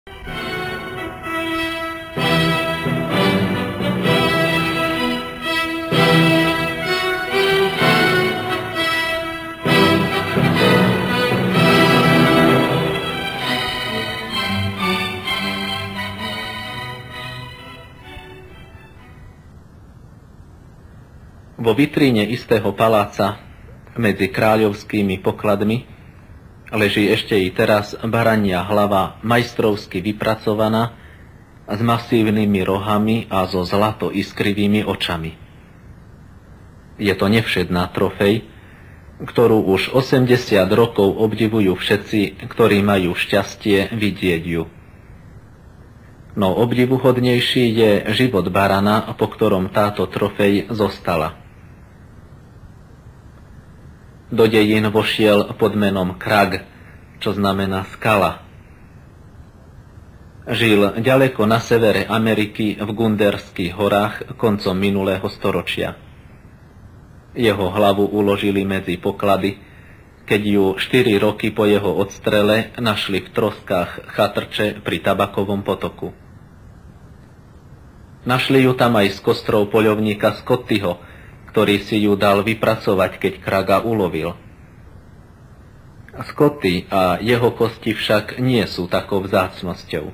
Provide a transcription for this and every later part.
Vo vitríne istého paláca medzi kráľovskými pokladmi leží ešte i teraz barania hlava majstrovsky vypracovaná s masívnymi rohami a so zlato iskrivými očami. Je to nevšedná trofej, ktorú už 80 rokov obdivujú všetci, ktorí majú šťastie vidieť ju. No obdivuhodnejší je život barana, po ktorom táto trofej zostala. Do dejín vošiel pod menom Krag, čo znamená skala. Žil ďaleko na severe Ameriky v Gunderských horách koncom minulého storočia. Jeho hlavu uložili medzi poklady, keď ju 4 roky po jeho odstrele našli v troskách chatrče pri Tabakovom potoku. Našli ju tam aj s kostrou poľovníka Scottyho, ktorý si ju dal vypracovať, keď Kraga ulovil. Scotty a jeho kosti však nie sú takou vzácnosťou.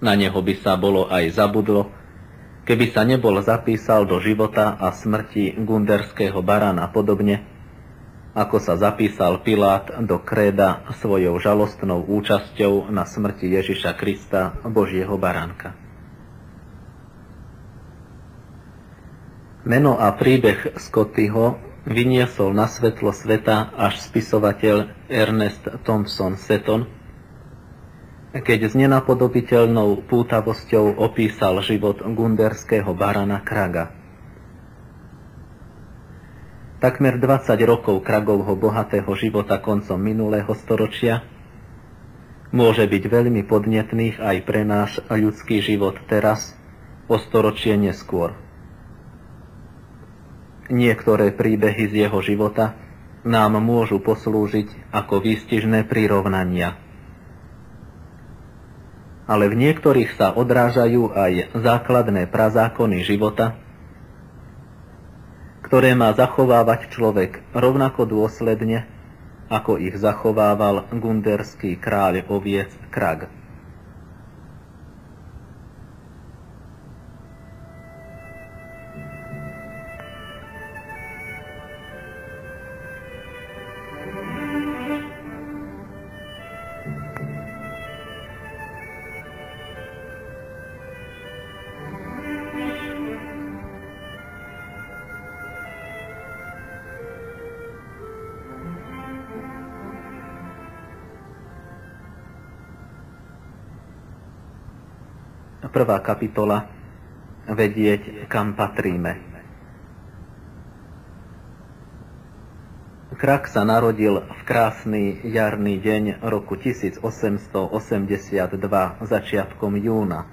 Na neho by sa bolo aj zabudlo, keby sa nebol zapísal do života a smrti gunderského barana podobne, ako sa zapísal Pilát do kréda svojou žalostnou účasťou na smrti Ježiša Krista, Božieho baránka. Meno a príbeh Scottyho vyniesol na svetlo sveta až spisovateľ Ernest Thompson Seton, keď s nenapodobiteľnou pútavosťou opísal život gunderského barana Kraga. Takmer 20 rokov Kragovho bohatého života koncom minulého storočia môže byť veľmi podnetných aj pre náš ľudský život teraz, o storočie neskôr. Niektoré príbehy z jeho života nám môžu poslúžiť ako výstižné prirovnania. Ale v niektorých sa odrážajú aj základné prazákony života, ktoré má zachovávať človek rovnako dôsledne, ako ich zachovával gunderský kráľ oviec Krag. Prvá kapitola. Vedieť, kam patríme. Krag sa narodil v krásny jarný deň roku 1882 začiatkom júna.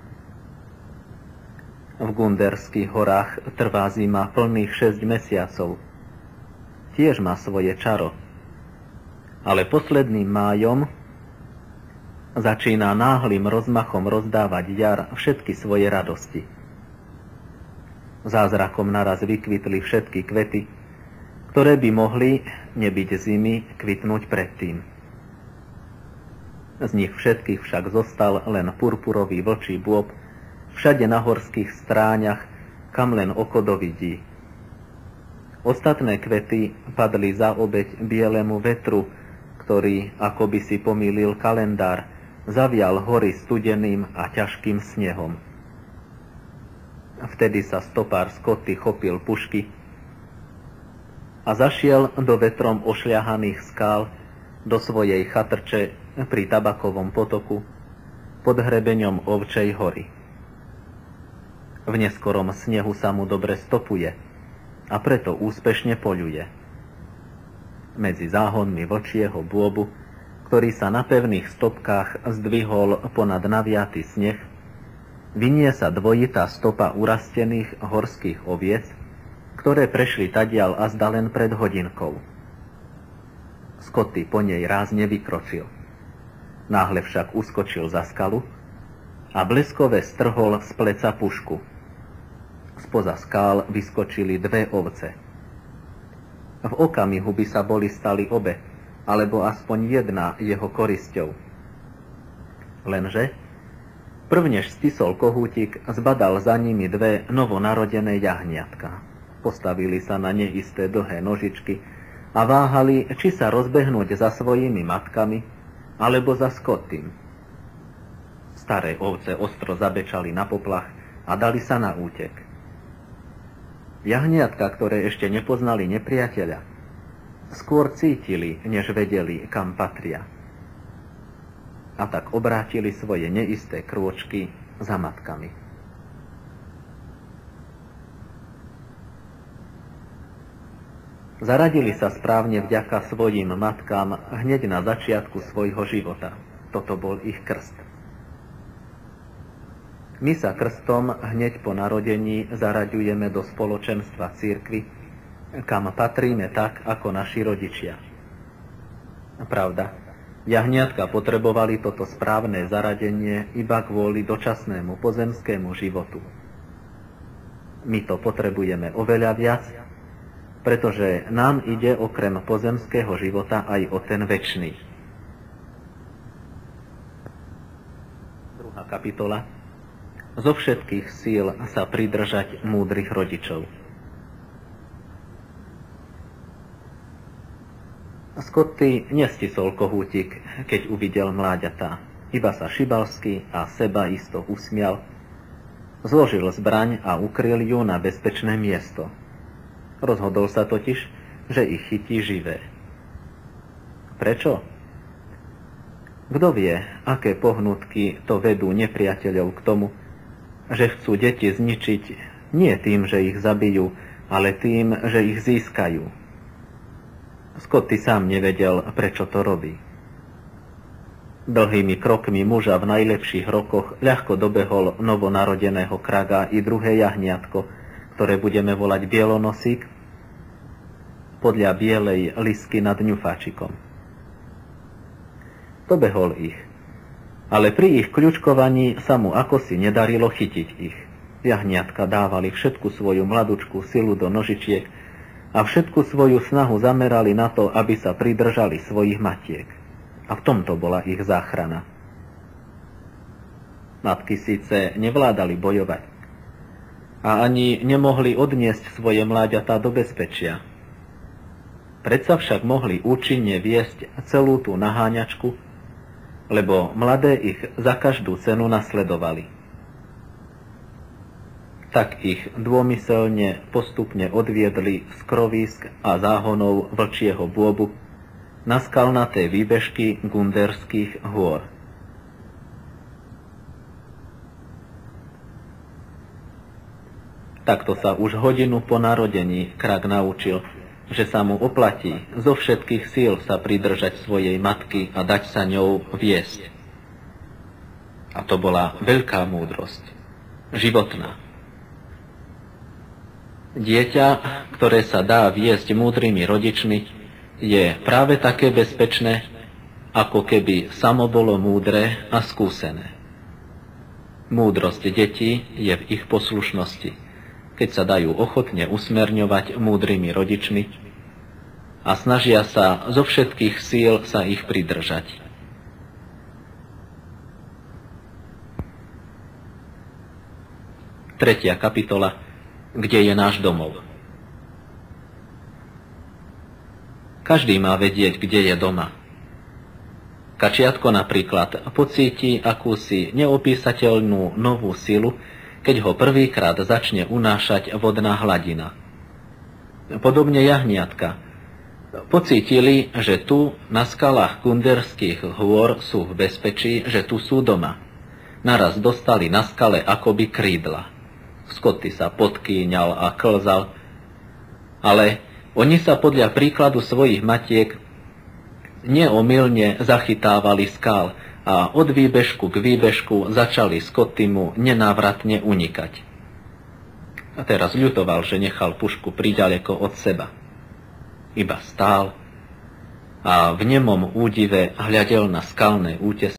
V Gunderských horách trvá zima plných 6 mesiacov. Tiež má svoje čaro. Ale posledným májom začína náhlym rozmachom rozdávať jar všetky svoje radosti. Zázrakom naraz vykvitli všetky kvety, ktoré by mohli, nebyť zimy, kvitnúť predtým. Z nich všetkých však zostal len purpurový vlčí bôb, všade na horských stráňach, kam len oko dovidí. Ostatné kvety padli za obeť bielemu vetru, ktorý, ako by si pomýlil kalendár, zavial hory studeným a ťažkým snehom. Vtedy sa stopár Scotty chopil pušky a zašiel do vetrom ošľahaných skál do svojej chatrče pri Tabakovom potoku pod hrebeňom Ovčej hory. V neskorom snehu sa mu dobre stopuje a preto úspešne poľuje. Medzi záhonmi vlčieho bôbu, ktorý sa na pevných stopkách zdvihol ponad naviatý sneh, vynie sa dvojitá stopa urastených horských oviec, ktoré prešli tadiaľ azda len pred hodinkou. Scotty po nej rázne vykročil. Náhle však uskočil za skalu a bleskove strhol z pleca pušku. Spoza skál vyskočili 2 ovce. V okamihu by sa boli stali obe, alebo aspoň jedna jeho korisťou. Lenže, prvnež stisol kohútik, zbadal za nimi 2 novonarodené jahniatka. Postavili sa na neisté dlhé nožičky a váhali, či sa rozbehnúť za svojimi matkami, alebo za Scottym. Staré ovce ostro zabečali na poplach a dali sa na útek. Jahniatka, ktoré ešte nepoznali nepriateľa, skôr cítili, než vedeli, kam patria. A tak obrátili svoje neisté krôčky za matkami. Zaradili sa správne vďaka svojim matkám hneď na začiatku svojho života. Toto bol ich krst. My sa krstom hneď po narodení zaraďujeme do spoločenstva cirkvi, kam patríme tak, ako naši rodičia. Pravda, jahniatka potrebovali toto správne zaradenie iba kvôli dočasnému pozemskému životu. My to potrebujeme oveľa viac, pretože nám ide okrem pozemského života aj o ten večný. 2. kapitola. Zo všetkých síl sa pridržať múdrych rodičov. Scotty nestisol kohútik, keď uvidel mláďatá. Iba sa šibalsky a seba isto usmial. Zložil zbraň a ukryl ju na bezpečné miesto. Rozhodol sa totiž, že ich chytí živé. Prečo? Kto vie, aké pohnutky to vedú nepriateľov k tomu, že chcú deti zničiť nie tým, že ich zabijú, ale tým, že ich získajú. Scotty sám nevedel, prečo to robí. Dlhými krokmi muža v najlepších rokoch ľahko dobehol novonarodeného kraga i druhé jahniatko, ktoré budeme volať bielonosík, podľa bielej lisky nad ňufáčikom. Dobehol ich. Ale pri ich kľučkovaní sa mu akosi nedarilo chytiť ich. Jahniatka dávali všetku svoju mladučku silu do nožičiek a všetku svoju snahu zamerali na to, aby sa pridržali svojich matiek. A v tomto bola ich záchrana. Matky síce nevládali bojovať a ani nemohli odniesť svoje mláďatá do bezpečia. Predsa však mohli účinne viesť celú tú naháňačku, lebo mladé ich za každú cenu nasledovali. Tak ich dômyselne postupne odviedli z krovísk a záhonov vlčieho bôbu na skalnaté výbežky Gunderských hôr. Takto sa už hodinu po narodení krak naučil, že sa mu oplatí zo všetkých síl sa pridržať svojej matky a dať sa ňou viesť. A to bola veľká múdrosť, životná. Dieťa, ktoré sa dá viesť múdrymi rodičmi, je práve také bezpečné, ako keby samo bolo múdre a skúsené. Múdrosť detí je v ich poslušnosti, keď sa dajú ochotne usmerňovať múdrymi rodičmi a snažia sa zo všetkých síl sa ich pridržať. Tretia kapitola. Kde je náš domov? Každý má vedieť, kde je doma. Kačiatko napríklad pocíti akúsi neopísateľnú novú silu, keď ho prvýkrát začne unášať vodná hladina. Podobne jahniatka pocítili, že tu na skalách Gunderských hôr sú v bezpečí, že tu sú doma. Naraz dostali na skale akoby krídla. Scotty sa podkýňal a klzal, ale oni sa podľa príkladu svojich matiek neomylne zachytávali skál a od výbežku k výbežku začali Scottymu nenávratne unikať. A teraz ľutoval, že nechal pušku priďaleko od seba. Iba stál a v nemom údive hľadel na skalné útesy